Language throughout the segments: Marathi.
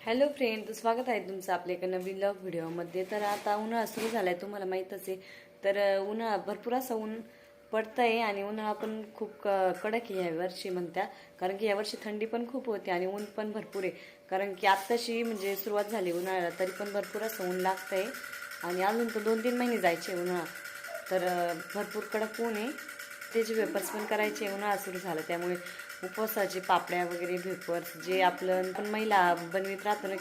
हॅलो फ्रेंड, स्वागत आहे तुमचं आपल्या एका नवीन व्हिडिओमध्ये. तर आता उन्हाळा सुरू झालाय, तुम्हाला माहीतच आहे. तर उन्हाळा भरपूर असं ऊन पडतंय आणि उन्हाळा पण खूप कडक आहे यावर्षी म्हणत्या. कारण की यावर्षी थंडी पण खूप होते आणि ऊन पण भरपूर आहे. कारण की आत्ताशी म्हणजे सुरुवात झाली उन्हाळ्याला, तरी पण भरपूर असं ऊन लागतंय आणि अजून तर 2-3 महिने जायचे उन्हाळा. तर भरपूर कडक ऊन आहे. त्याचे वेपर्स पण करायचे, उन्हाळा सुरू झाला त्यामुळे उपवासाचे पापड्या वगैरे वेपर्स जे आपलं पण महिला बनवीत राहतो ना.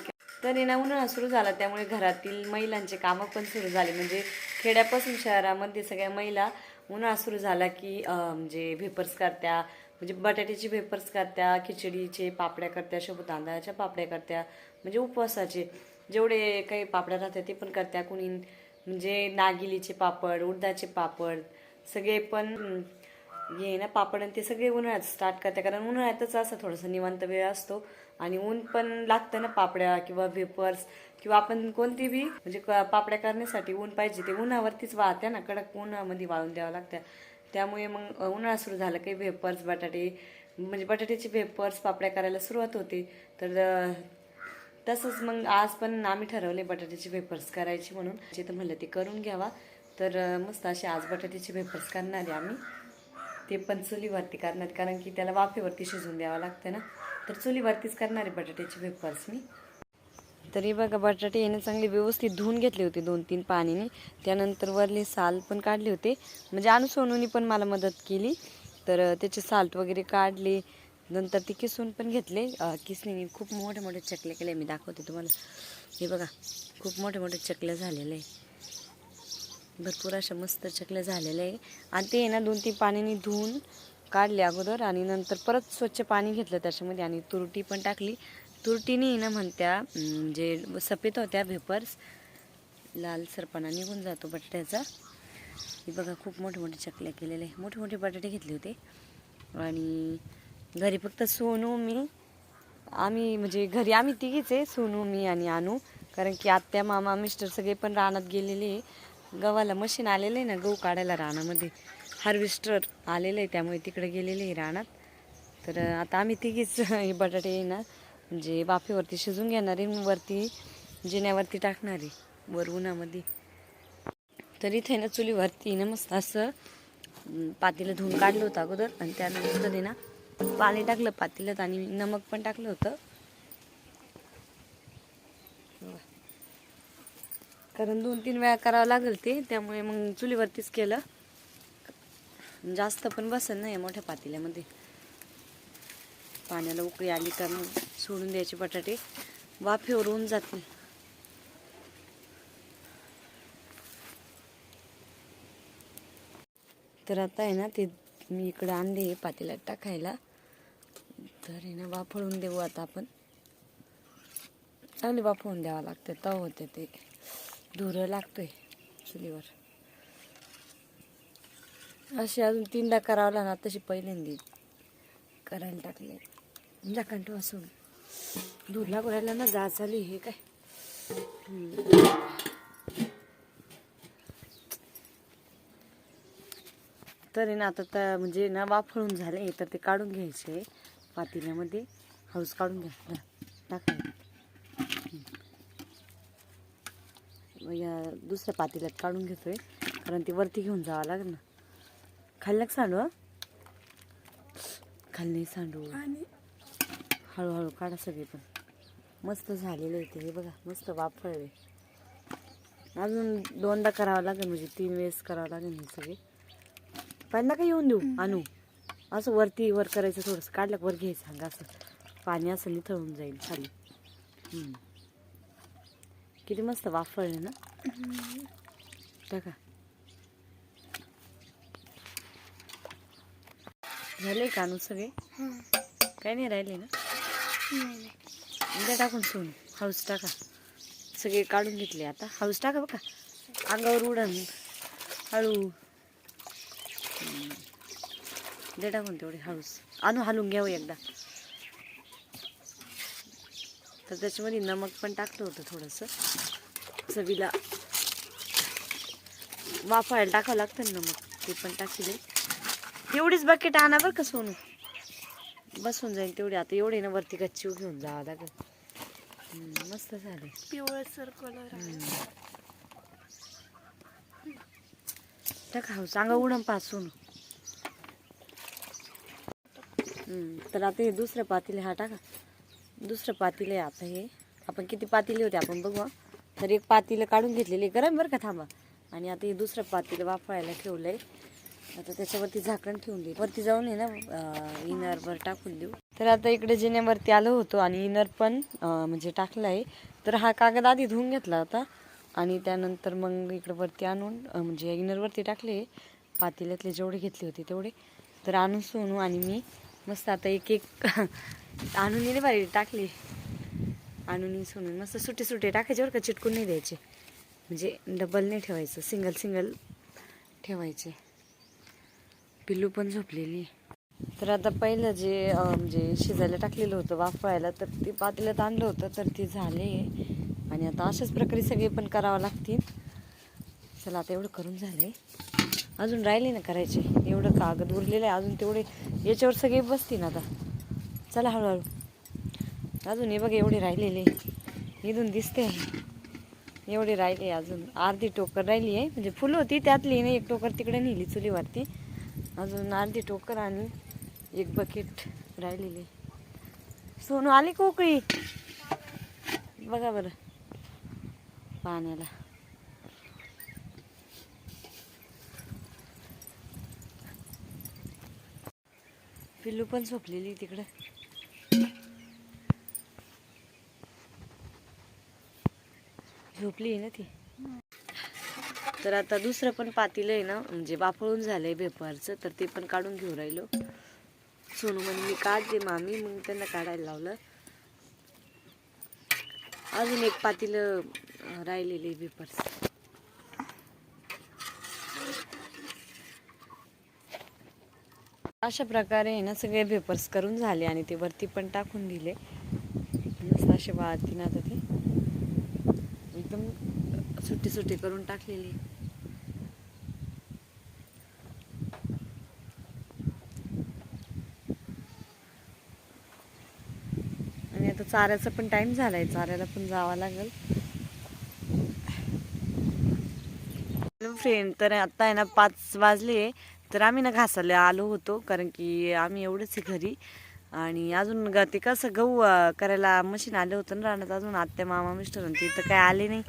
तर ना उन्हाळा सुरू झाला त्यामुळे घरातील महिलांचे कामं पण सुरू झाले. म्हणजे खेड्यापासून शहरामध्ये सगळ्या महिला उन्हाळा सुरू झाला की म्हणजे वेपर्स करत्या, म्हणजे बटाट्याचे वेपर्स करत्या, खिचडीचे पापड्या करत्या, साबुदाण्याच्या पापड्या करत्या, म्हणजे उपवासाचे जेवढे काही पापड्या राहतात ते पण करत्या. कुणी म्हणजे नागिलीचे पापड, उडदाचे पापड सगळे पण हे ना पापड आणि ते सगळे उन्हाळ्यात स्टार्ट करते. कारण उन्हाळ्यातच असं थोडंसं निवांत वेळ असतो आणि ऊन पण लागतं ना. पापड्या किंवा वेपर्स किंवा आपण कोणती बी म्हणजे पापड्या करण्यासाठी ऊन पाहिजे, ते उन्हावरतीच वाळत्या ना, कडक उन्हामध्ये वाळून द्यावं लागत्या. त्यामुळे मग उन्हाळा सुरू झाला काही वेपर्स बटाटे म्हणजे बटाट्याचे वेपर्स पापड्या करायला सुरुवात होते. तर तसंच मग आज पण आम्ही ठरवले बटाट्याचे वेपर्स करायचे म्हणून. तर म्हणलं ते करून घ्यावा. तर मस्त असे आज बटाट्याचे वेपर्स करणार आहे आम्ही. ते पण चुलीवरती करणार, कारण की त्याला वाफेवरती शिजवून द्यावं लागतं ना. तर चुलीवरतीच करणार आहे बटाट्याचे वेपर्स मी. तरी बघा बटाटे याने चांगले व्यवस्थित धुवून घेतले होते 2-3 पाणीने. त्यानंतर वरले साल पण काढले होते, म्हणजे अनु सोनूनी पण मला मदत केली. तर त्याचे साल्ट वगैरे काढले, नंतर ते किसून पण घेतले. किसणीने खूप मोठे मोठे चकले केले, मी दाखवते तुम्हाला. हे बघा खूप मोठे मोठे चकले झालेले आहे, भरपूर अशा मस्त चकल्या झालेल्या आहे. आणि ते ना 2-3 पाण्याने धुवून काढले अगोदर आणि नंतर परत स्वच्छ पाणी घेतलं त्याच्यामध्ये आणि तुरटी पण टाकली. तुरटीने ना म्हणत्या म्हणजे सफेद होत्या वेपर्स, लाल सरपणा निघून जातो बटाट्याचा. हे बघा खूप मोठे मोठे चकल्या केलेले, मोठे मोठे बटाटे घेतले होते. आणि घरी फक्त सोनू मी आम्ही म्हणजे घरी आम्ही तिघीच आहे, सोनू मी आणि अनु. कारण की आत्या मामा मिस्टर सगळे पण रानात गेलेले. गव्हाला मशीन आलेलं आहे ना, गहू काढायला रानामध्ये हार्वेस्टर आलेलं आहे, त्यामुळे तिकडे गेलेले आहे रानात. तर आता आम्ही तिघीच हे बटाटे आहे ना म्हणजे वाफेवरती शिजून घेणार आहे, वरती जिन्यावरती टाकणार आहे वर उन्हामध्ये. तर इथे ना चुलीवरती ना मस्त असं पातेलं धुवून काढलं होतं अगोदर आणि त्यानंतर आहे ना पाणी टाकलं पातेल्यात आणि नमक पण टाकलं होतं. कारण 2-3 वेळा करावं लागेल ते, त्यामुळे मग चुलीवरतीच केलं. जास्त पण बसेल नाही मोठ्या पातेल्यामध्ये. पाण्याला उकळी आली का मग सोडून द्यायचे बटाटे, वाफेवर होऊन जातील. तर आता आहे ना ते मी इकडं आणले पातेल्यात टाकायला. तर आहे ना वाफळून देऊ आता आपण. चांगली वाफवून द्यावं लागतं, तव होते ते धुरं लागतोय चुलीवर. अशी अजून 3दा करावं ना, तशी पहिल्यांदा करायला टाकले. झाकण असून धूर लागू राहिला ना, जा चालू हे काय. तर आहे ना आता म्हणजे ना वाफळून झाले, तर ते काढून घ्यायचे पातेल्यामध्ये. हौस काढून घ्या टाकायला. या दुसऱ्या पातेल्यात काढून घेतोय, कारण ती वरती घेऊन जावं लागेल ना. खाल्लं सांडू, खाली नाही सांडू, हळूहळू काढा सगळे. पण मस्त झालेलं आहे ते, हे बघा मस्त वाफळले. अजून 2दा करावं लागेल, म्हणजे 3 वेळेस करावं लागेल हे सगळे. पहिल्यांदा काय येऊन देऊ आणू, असं वरती वर करायचं, थोडंसं काढलं वर घ्यायचं, असं पाणी असं निथळून जाईल खाली. किती मस्त वाफळले ना. बघा झाले कानू सगळे, काही नाही राहिले ना. उद्या टाकून सोन हाऊस टाका, सगळे काढून घेतले. आता हाऊस टाका बघा, अंगावर उडन हळू दे टाकून तेवढे हाऊस. आणू हलवून घ्यावं एकदा. तर त्याच्यामध्ये नमक पण टाकलं होतं थोडंसं चवीला. वाफायला टाकावं लागतं ना नमक, ते पण टाकले. एवढीच बकेट आणा बरं का सोनू, बसून जाईल तेवढी. आता एवढे ना वरती गच्चीवर घेऊन जावं लागेल. मस्त झाले. पिवळसर कलर तर खाऊ चांगलं उडम पासून. तर आता हे दुसरं पातेले हा टाका. दुसरं पातेले आता हे आपण किती पातेले होते आपण बघू. तर एक पातेलं काढून घेतलेले गरम बरं का, थांबा. आणि आता हे दुसरं पातेलं वाफवायला ठेवलंय. आता त्याच्यावरती झाकण ठेवून देऊ. वरती जाऊन आहे ना इनरवर टाकून देऊ. तर आता इकडे जिन्यावरती आलो होतो आणि इनर पण म्हणजे टाकलं आहे. तर हा कागद आधी धुवून घेतला होता आणि त्यानंतर मग इकडे वरती आणून म्हणजे इनरवरती टाकले. पातेल्यातले जेवढे घेतले होते तेवढे. तर आणून सोनू आणि मी मस्त आता एक एक आणून येणे बारी टाकले. आणून सोनून मस्त सुटे सुटे टाकायचे बरं का, चिटकून नाही द्यायचे. म्हणजे डबल नाही ठेवायचं, सिंगल सिंगल ठेवायचे. पिल्लू पण झोपलेली. तर आता पहिलं जे म्हणजे शिजायला टाकलेलं होतं वाफवायला, तर ते पातेल्यात आणलं होतं. तर ते झाले आणि आता अशाच प्रकारे सगळे पण करावं लागतील. चला आता एवढं करून झाले. अजून राहिले ना करायचे. एवढं कागद उरलेलं आहे अजून, तेवढे याच्यावर सगळे बसतील आता. चला हळूहळू. अजून हे बघ एवढे राहिलेले इथून दिसते. एवढे राहिले अजून. अर्धी टोकर राहिली आहे म्हणजे फुलं होती त्यातली नाही. एक टोकर तिकडे नेली चुलीवरती. अजून अर्धी टोकर आणि एक बकेट राहिलेली. सोनू आली कोकळी बघा बरं पाण्याला. पिल्लू पण झोपलेली तिकडं. झोपली आहे ना ती. तर आता दुसरं पण पातेलं आहे ना म्हणजे वाफळून झालंय वेफरचं, तर ते पण काढून घेऊन राहिलो. सोनू म्हणे मी काढते मामी, मग त्यांना काढायला लावलं. अजून एक पातेलं राहिलेले वेफर्स. अशा प्रकारे आहे ना सगळे वेफर्स करून झाले आणि ते वरती पण टाकून दिले. मस्त असे वाळतीन आता ते एकदम सुट्टी सुट्टी करून टाकलेली. आणि आता चाऱ्याचा पण टाइम झालाय, चाऱ्याला पण जावं लागेल. फ्रेंड, तर आता आहे ना 5 वाजले. तर आम्ही ना घासायला आलो होतो कारण की आम्ही एवढंच आहे घरी. आणि अजून ते कसं गहू करायला मशीन आलं होतं ना रानात. अजून आत्या मामा मिस्टर ते तर काय आले नाही.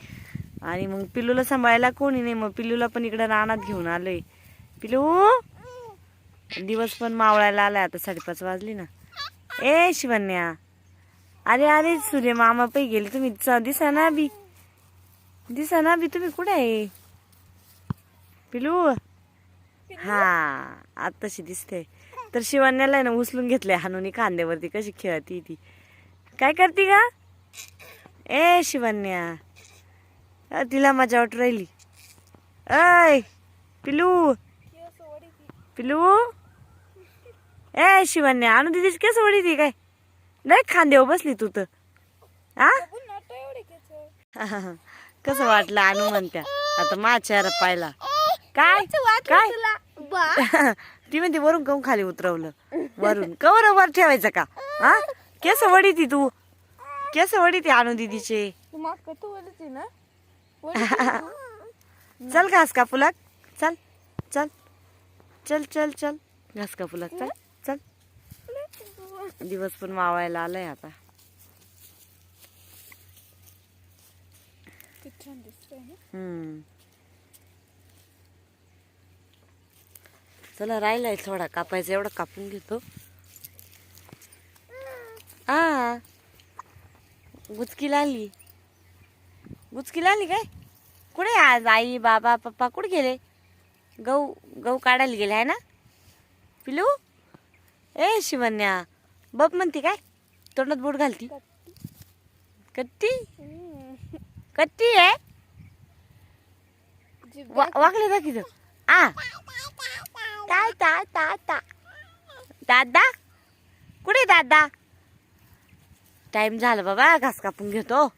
आणि मग पिल्लूला सांभाळायला कोणी नाही. मग पिल्लूला पण इकडं रानात घेऊन आलोय. पिल्लू दिवस पण मावळायला आलाय. आता 5:30 वाजली ना. ए शिवन्या, अरे अरे सूर्य मामा पै गेले तुम्ही. दिसा ना बी तुम्ही कुठे आहे पिलू. हा आताशी दिसते. तर शिवण्याला ना उचलून घेतलंय हानूनी खांद्यावरती. कशी खेळती ती. काय करते का ए शिवन्या, तिला मजा वाटू राहिली. ऐ पिलू पिलू, ए शिवन्या आणू दिदीच केस वडी ती काय डायरेक्ट खांद्यावर बसली तू तर. कसं वाटलं आणू म्हणत्या. आता माझ्या पाहिला काय काय ती म्हणते वरून काऊन खाली उतरवलं. वरून कवर वर ठेवायचं का. हा केस वडी ती तू. केस वडी ती आणू दिदीचे. चल घास कापू लाग. चल चल चल चल चल घास कापू लाग. चल चल. दिवस पण मावायला आलाय आता. चला राहिलाय थोडा कापायचा, एवढा कापून घेतो. गुचकीला आली. गुचकीला आली काय. कुठे आज आई बाबा पप्पा कुठे गेले. गहू काढायला गेले आहे ना पिलू. ए शिवन्या बप म्हणते काय. तोंडात बोट घालती. कट्टी कट्टी आहे. वाकले दाखी दादा कुठे दादा. टाइम झाला बाबा घास कापून घेतो.